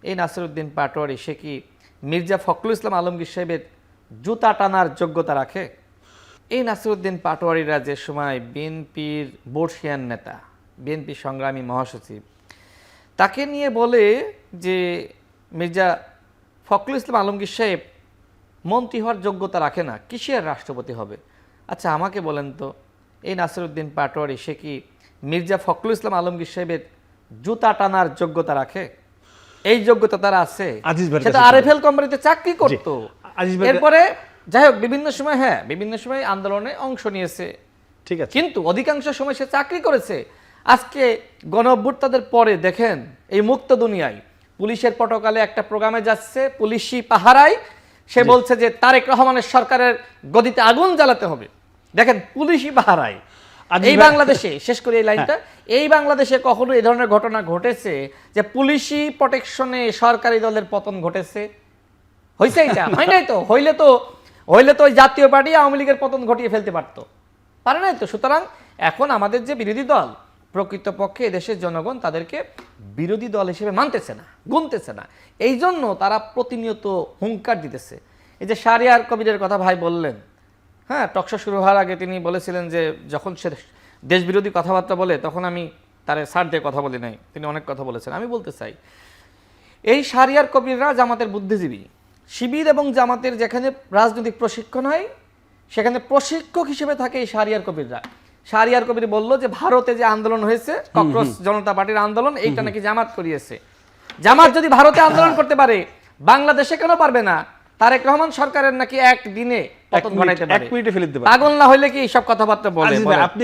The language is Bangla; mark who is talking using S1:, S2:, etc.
S1: এই নাসিরউদ্দিন পাটোয়ারি সে কি মির্জা ফখরুল ইসলাম আলমগীর সাহেবের জুতা টানার যোগ্যতা রাখে? এই নাসিরউদ্দিন পাটোয়ারিরা যে সময় বিএনপির বর্ষিয়ান নেতা, বিএনপি সংগ্রামী মহাসচিব, তাকে নিয়ে বলে যে মির্জা ফখরুল ইসলাম আলমগীর সাহেব মন্ত্রী হওয়ার যোগ্যতা রাখে না, কিসের রাষ্ট্রপতি হবে? আচ্ছা আমাকে বলেন তো, এই নাসিরউদ্দিন পাটোয়ারি সে কি মির্জা ফখরুল ইসলাম আলমগীর সাহেবের জুতা টানার যোগ্যতা রাখে? এই যোগ্যতা তার আছে? সেটা আরএফএল কোম্পানিতে চাকরি করতো। এরপরে যাই হোক বিভিন্ন সময় আন্দোলনে অংশ নিয়েছে, ঠিক আছে, কিন্তু অধিকাংশ সময় সে চাকরি করেছে। আজকে গণঅভ্যুত্থানের পরে দেখেন এই মুক্ত দুনিয়ায় পুলিশের পটকালে একটা প্রোগ্রামে যাচ্ছে, পুলিশি পাহারায় সে বলছে যে তারেক রহমানের সরকারের গদিতে আগুন জ্বালাতে হবে। দেখেন পুলিশি পাহারায় এই বাংলাদেশে, শেষ করে এই লাইনটা, এই বাংলাদেশে কখনো এই ধরনের ঘটনা ঘটেছে যে পুলিশি প্রোটেকশনে সরকারি দলের পতন ঘটেছে? হয়েছে? এটা হয় নাই তো। হইলে তো ওই জাতীয় পার্টি আওয়ামী লীগের পতন ঘটিয়ে ফেলতে পারতো, পারে নাই তো। সুতরাং এখন আমাদের যে বিরোধী দল, প্রকৃতপক্ষে এদেশের জনগণ তাদেরকে বিরোধী দল হিসেবে মানতেছে না, গুনতেছে না। এই জন্য তারা প্রতিনিয়ত হুঙ্কার দিতেছে। এই যে শাহরিয়ার কবিরের কথা ভাই বললেন, হ্যাঁ, টকশো শুরু হওয়ার আগে তিনি বলেছিলেন যে যখন সে দেশবিরোধী কথাবার্তা বলে তখন আমি তার ছাড় দিয়ে কথা বলি নাই, তিনি অনেক কথা বলেছেন। আমি বলতে চাই এই শাহরিয়ার কবিররা জামাতের বুদ্ধিজীবী। শিবির এবং জামাতের যেখানে রাজনৈতিক প্রশিক্ষণ হয় সেখানে প্রশিক্ষক হিসেবে থাকে এই শাহরিয়ার কবিররা। শাহরিয়ার কবির বলল যে ভারতে যে আন্দোলন হয়েছে, ককরোচ জনতা পার্টির আন্দোলন, এইটা নাকি জামাত করিয়েছে। জামাত যদি ভারতে আন্দোলন করতে পারে, বাংলাদেশে কেন পারবে না? তারেক রহমান সরকারের নাকি একদিনে পতন ঘটাইতে পারে। পাগল না হইলে কি সব কথাবার্তা বলে? আপনি